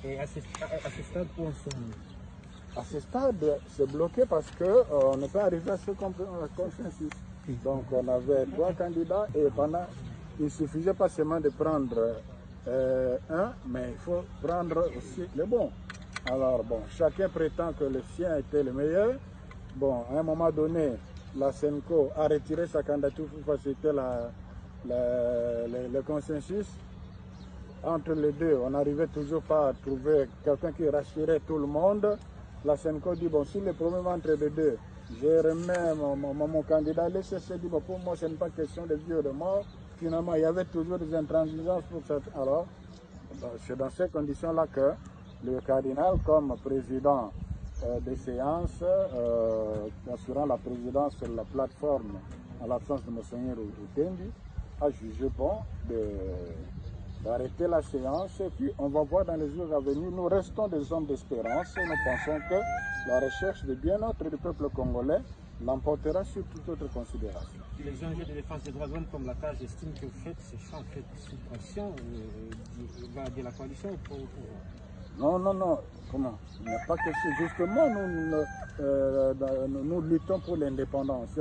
Et à ce stade, où en sommes-nous? À ce stade, c'est bloqué parce qu'on n'est pas arrivé à ce consensus. Donc on avait 3 candidats et il ne suffisait pas seulement de prendre un, mais il faut prendre aussi le bon. Alors bon, chacun prétend que le sien était le meilleur. Bon, à un moment donné, la SENCO a retiré sa candidature pour faciliter le consensus. Entre les deux, on n'arrivait toujours pas à trouver quelqu'un qui rassurait tout le monde. La SENCO dit, bon, si le problème entre les deux, je remets mon candidat, le CC dit, bon, pour moi, ce n'est pas question de vie ou de mort. Finalement, il y avait toujours des intransigeances pour ça. Alors, c'est dans ces conditions-là que le cardinal, comme président des séances, assurant la présidence sur la plateforme en l'absence de Monseigneur Utendi, a jugé bon d'arrêter la séance et puis on va voir dans les jours à venir. Nous restons des hommes d'espérance et nous pensons que la recherche du bien-être du peuple congolais l'emportera sur toute autre considération. Les ONG de défense des droits de l'homme comme la CAGE estiment que vous faites ce champ sous pression de la coalition pour pouvoir. Non, non, non. Comment? Il n'y a pas que ça. Justement, nous luttons pour l'indépendance.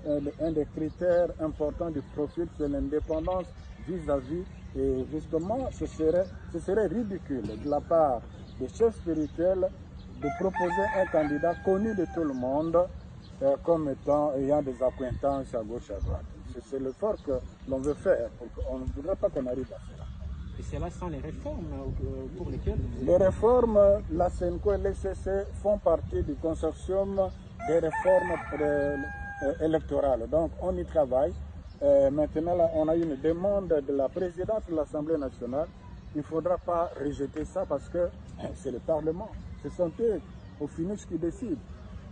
Un des critères importants du profil, c'est l'indépendance vis-à-vis. Et justement, ce serait ridicule de la part des chefs spirituels de proposer un candidat connu de tout le monde comme ayant des acquaintances à gauche à droite. C'est l'effort que l'on veut faire. On ne voudrait pas qu'on arrive à cela. Et c'est là sans les réformes pour lesquelles les réformes, la SENCO et l'ECC font partie du consortium des réformes électorales. Donc on y travaille. Maintenant, là, on a une demande de la présidente de l'Assemblée nationale. Il ne faudra pas rejeter ça parce que c'est le Parlement. Ce sont eux, au finish, qui décident.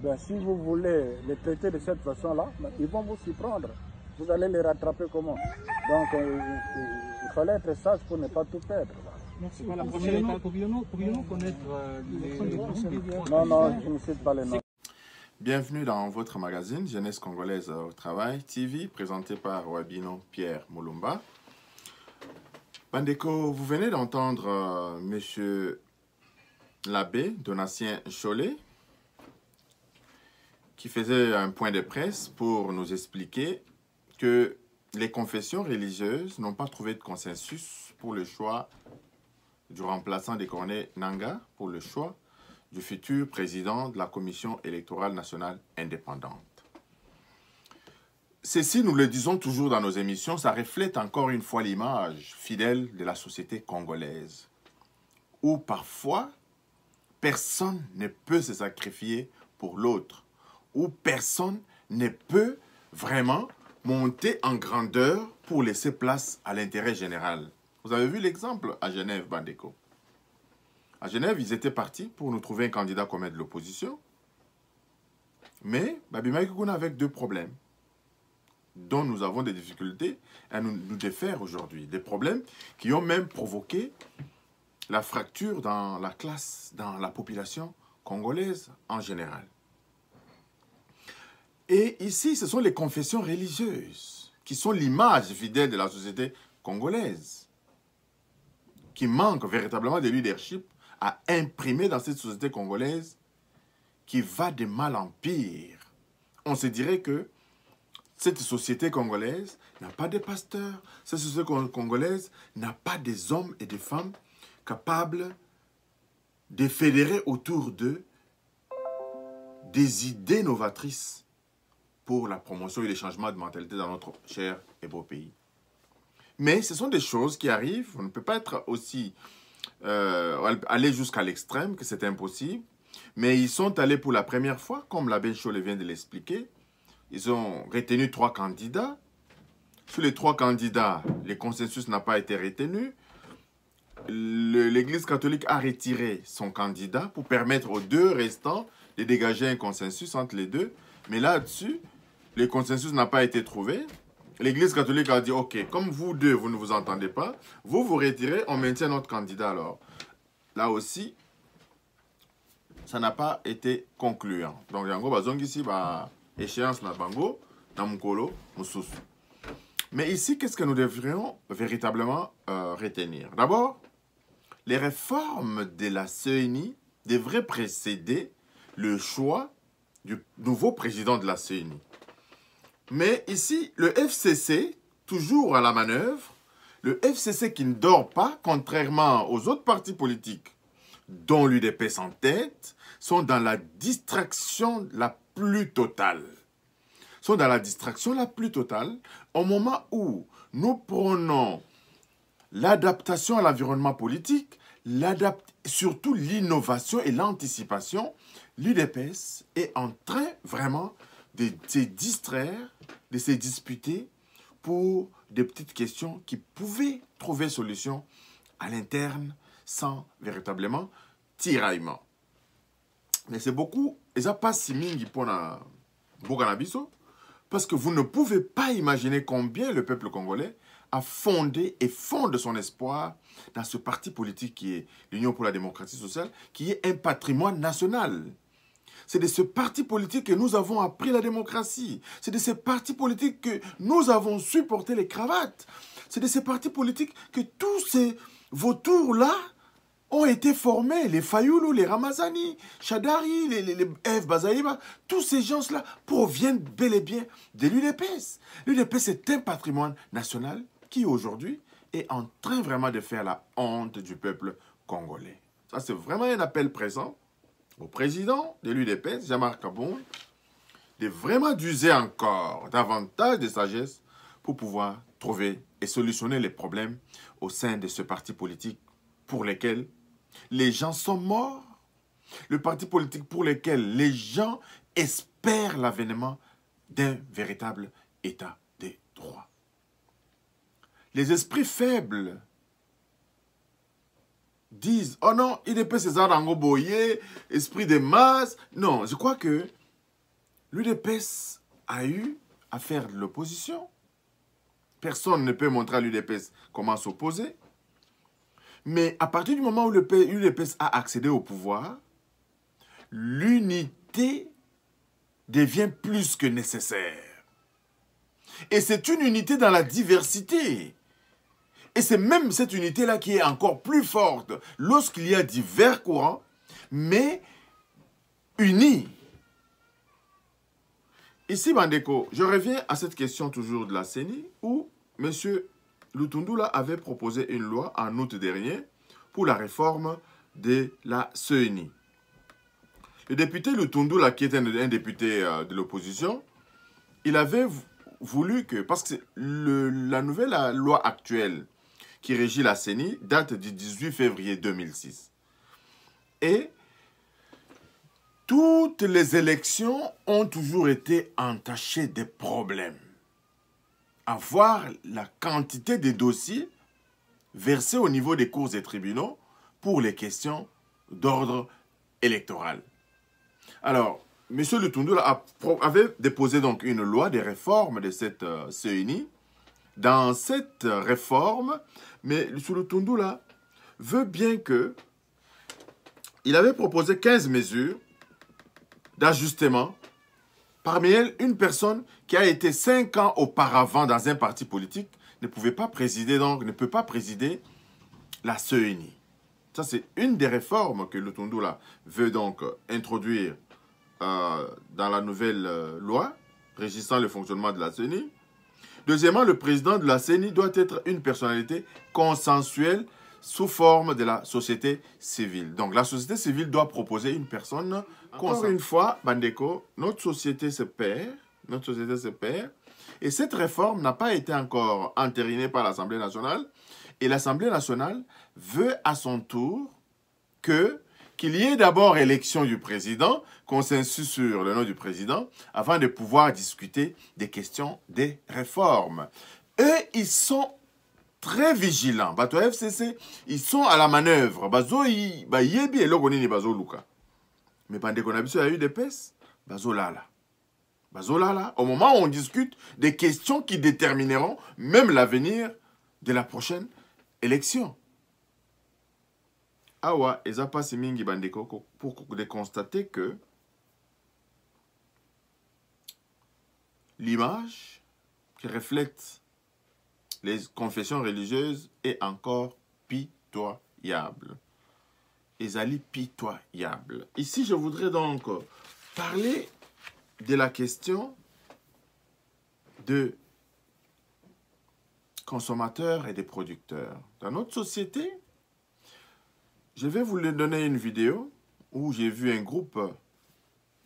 Ben, si vous voulez les traiter de cette façon-là, ben, ils vont vous s'y prendre. Vous allez les rattraper comment? Donc, il fallait être sage pour ne pas tout perdre. Merci. Pourrions-nous connaître les noms? Non, non, je ne cite pas les noms. Bienvenue dans votre magazine Jeunesse Congolaise au Travail TV, présenté par Wabino Pierre Moulumba. Bandeko, vous venez d'entendre Monsieur l'abbé Donatien Cholet, qui faisait un point de presse pour nous expliquer que les confessions religieuses n'ont pas trouvé de consensus pour le choix du remplaçant de Corneille Nangaa, pour le choix du futur président de la Commission électorale nationale indépendante. Ceci, nous le disons toujours dans nos émissions, ça reflète encore une fois l'image fidèle de la société congolaise, où parfois, personne ne peut se sacrifier pour l'autre, où personne ne peut vraiment monter en grandeur pour laisser place à l'intérêt général. Vous avez vu l'exemple à Genève, Bandeko. À Genève, ils étaient partis pour nous trouver un candidat commun de l'opposition. Mais, Babima Koukouna avec 2 problèmes dont nous avons des difficultés à nous défaire aujourd'hui. Des problèmes qui ont même provoqué la fracture dans la classe, dans la population congolaise en général. Et ici, ce sont les confessions religieuses qui sont l'image fidèle de la société congolaise, qui manque véritablement de leadership à imprimer dans cette société congolaise qui va de mal en pire. On se dirait que cette société congolaise n'a pas de pasteurs, cette société congolaise n'a pas des hommes et des femmes capables de fédérer autour d'eux des idées novatrices pour la promotion et le changement de mentalité dans notre cher et beau pays. Mais ce sont des choses qui arrivent, on ne peut pas être aussi aller jusqu'à l'extrême, que c'est impossible. Mais ils sont allés pour la première fois, comme l'abbé Cholet vient de l'expliquer. Ils ont retenu 3 candidats. Sur les 3 candidats, le consensus n'a pas été retenu. L'Église catholique a retiré son candidat pour permettre aux 2 restants de dégager un consensus entre les 2. Mais là-dessus, le consensus n'a pas été trouvé. L'Église catholique a dit, ok, comme vous 2, vous ne vous entendez pas, vous vous retirez, on maintient notre candidat alors. Là aussi, ça n'a pas été concluant. Donc, yango bazongi ici, échéance na bango, na mukolo, mususu. Mais ici, qu'est-ce que nous devrions véritablement retenir? D'abord, les réformes de la CENI devraient précéder le choix du nouveau président de la CENI. Mais ici, le FCC, toujours à la manœuvre, le FCC qui ne dort pas, contrairement aux autres partis politiques, dont l'UDPS en tête, sont dans la distraction la plus totale. Sont dans la distraction la plus totale au moment où nous prenons l'adaptation à l'environnement politique, surtout l'innovation et l'anticipation. L'UDPS est en train vraiment de se distraire, de se disputer pour des petites questions qui pouvaient trouver solution à l'interne sans véritablement tiraillement. Mais c'est beaucoup, et ça passe si mingi pour Boganabiso, parce que vous ne pouvez pas imaginer combien le peuple congolais a fondé et fonde son espoir dans ce parti politique qui est l'Union pour la démocratie sociale, qui est un patrimoine national. C'est de ce parti politique que nous avons appris la démocratie. C'est de ce parti politique que nous avons su porter les cravates. C'est de ces partis politiques que tous ces vautours-là ont été formés. Les Fayoulou, les Ramazani, Chadari, les F. Bazaïba, tous ces gens-là proviennent bel et bien de l'UDPS. L'UDPS est un patrimoine national qui aujourd'hui est en train vraiment de faire la honte du peuple congolais. Ça, c'est vraiment un appel présent au président de l'UDPS, Jean-Marc Kaboun, de vraiment d'user encore davantage de sagesse pour pouvoir trouver et solutionner les problèmes au sein de ce parti politique pour lequel les gens sont morts. Le parti politique pour lequel les gens espèrent l'avènement d'un véritable état de droit. Les esprits faibles disent, oh non, UDPS c'est ça dans Boye, esprit de masse. Non, je crois que l'UDPS a eu à faire de l'opposition. Personne ne peut montrer à l'UDPS comment s'opposer. Mais à partir du moment où l'UDPS a accédé au pouvoir, l'unité devient plus que nécessaire. Et c'est une unité dans la diversité. Et c'est même cette unité-là qui est encore plus forte lorsqu'il y a divers courants, mais unis. Ici, Bandeko, je reviens à cette question toujours de la CENI, où M. Lutundula avait proposé une loi en août dernier pour la réforme de la CENI. Le député Lutundula, qui était un député de l'opposition, il avait voulu que, parce que la nouvelle loi actuelle qui régit la CENI date du 18 février 2006. Et toutes les élections ont toujours été entachées de problèmes. À voir la quantité de dossiers versés au niveau des cours et tribunaux pour les questions d'ordre électoral. Alors, M. Lutundula avait déposé donc une loi de réforme de cette CENI. Dans cette réforme, mais M. Lutundula veut bien que il avait proposé 15 mesures d'ajustement. Parmi elles, une personne qui a été 5 ans auparavant dans un parti politique ne pouvait pas présider, donc ne peut pas présider la CENI. Ça, c'est une des réformes que Lutundula veut donc introduire dans la nouvelle loi régissant le fonctionnement de la CENI. Deuxièmement, le président de la CENI doit être une personnalité consensuelle sous forme de la société civile. Donc, la société civile doit proposer une personne. Encore une fois, Bandeko, notre société se perd. Notre société se perd. Et cette réforme n'a pas été encore entérinée par l'Assemblée nationale. Et l'Assemblée nationale veut à son tour qu'il y ait d'abord élection du président, consensus sur le nom du président, avant de pouvoir discuter des questions des réformes. Eux, ils sont très vigilants. Bato FCC, ils sont à la manœuvre. Bazo yebi elogoni bazo luka. Mais pendant qu'on a vu eu des pèses, bazo lala. Bazo lala. Au moment où on discute des questions qui détermineront même l'avenir de la prochaine élection. Awa, et ça passe mingi bandeko pour constater que l'image qui reflète les confessions religieuses est encore pitoyable. pitoyable. Ezali pitoyable. Ici, je voudrais donc parler de la question de consommateurs et des producteurs. Dans notre société, je vais vous donner une vidéo où j'ai vu un groupe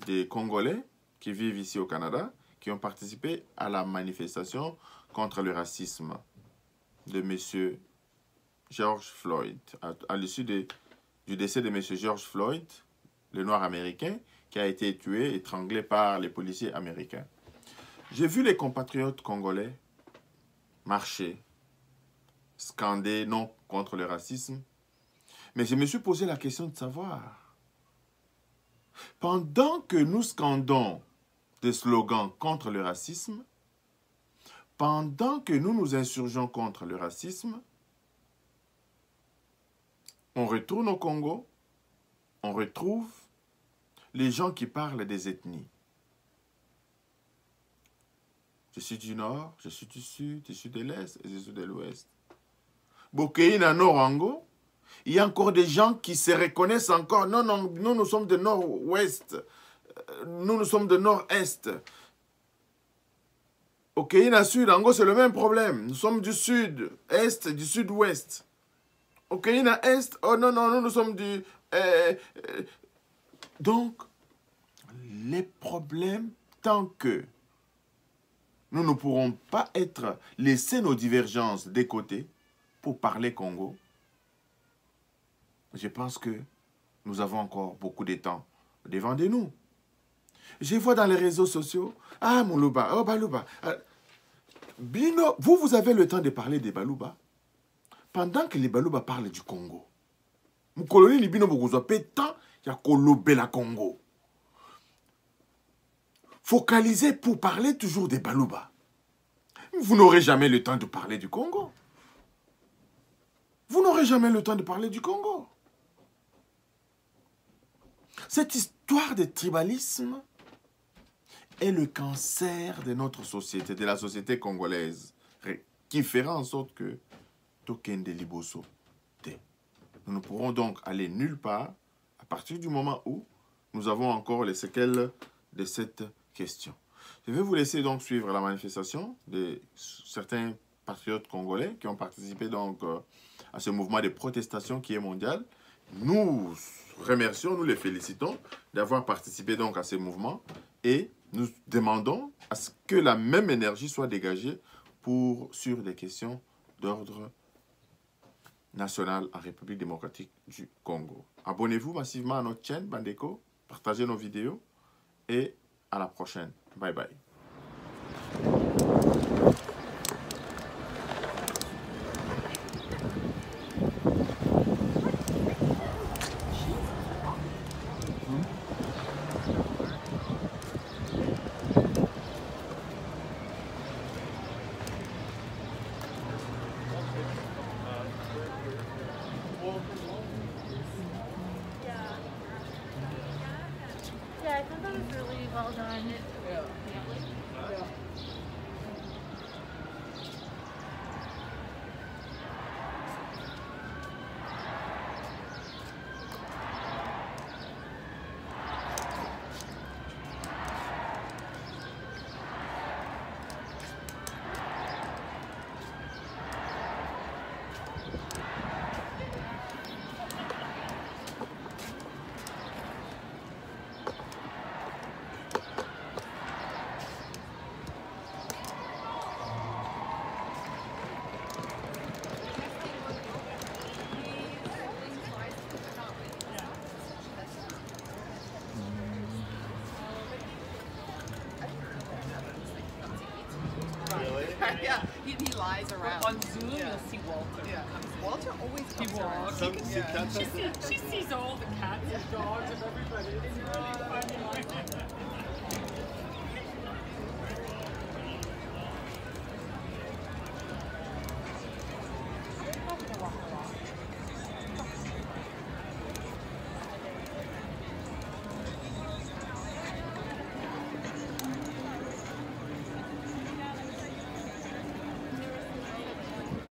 de Congolais qui vivent ici au Canada, qui ont participé à la manifestation contre le racisme de M. George Floyd, à l'issue du décès de M. George Floyd, le noir américain, qui a été tué, étranglé par les policiers américains. J'ai vu les compatriotes congolais marcher, scander non contre le racisme, mais je me suis posé la question de savoir, pendant que nous scandons des slogans contre le racisme, pendant que nous nous insurgeons contre le racisme, on retourne au Congo, on retrouve les gens qui parlent des ethnies. Je suis du nord, je suis du sud, je suis de l'est et je suis de l'ouest. Bokeina Norango, il y a encore des gens qui se reconnaissent encore. Non, non, nous sommes de nord-ouest. Nous sommes de nord-est. Okeina Sud, Ango, c'est le même problème. Nous sommes du sud-est, du sud-ouest. Okeina Est, oh non, non, nous sommes du... Donc, les problèmes, tant que nous ne pourrons pas laisser nos divergences de côté pour parler Congo, je pense que nous avons encore beaucoup de temps devant de nous. Je vois dans les réseaux sociaux, ah, Moulouba, oh, Balouba. Bino, vous avez le temps de parler des Balouba pendant que les Balouba parlent du Congo. Moukoloni ni bino bokozwa pétan, ya kolobela Congo. Focalisez pour parler toujours des Balouba. Vous n'aurez jamais le temps de parler du Congo. Vous n'aurez jamais le temps de parler du Congo. Cette histoire de tribalisme est le cancer de notre société, de la société congolaise, qui fera en sorte que Tokende Liboso. Nous ne pourrons donc aller nulle part à partir du moment où nous avons encore les séquelles de cette question. Je vais vous laisser donc suivre la manifestation de certains patriotes congolais qui ont participé donc à ce mouvement de protestation qui est mondial. Nous remercions, nous les félicitons d'avoir participé donc à ce mouvement et nous demandons à ce que la même énergie soit dégagée sur des questions d'ordre national en République démocratique du Congo. Abonnez-vous massivement à notre chaîne Bandeko, partagez nos vidéos et à la prochaine. Bye bye. Yeah, I thought that was really well done. Yeah. Yeah, he lies around. On Zoom, you'll see Walter. Yeah, Walter always comes around. She sees all the cats and dogs and everybody. It's really funny.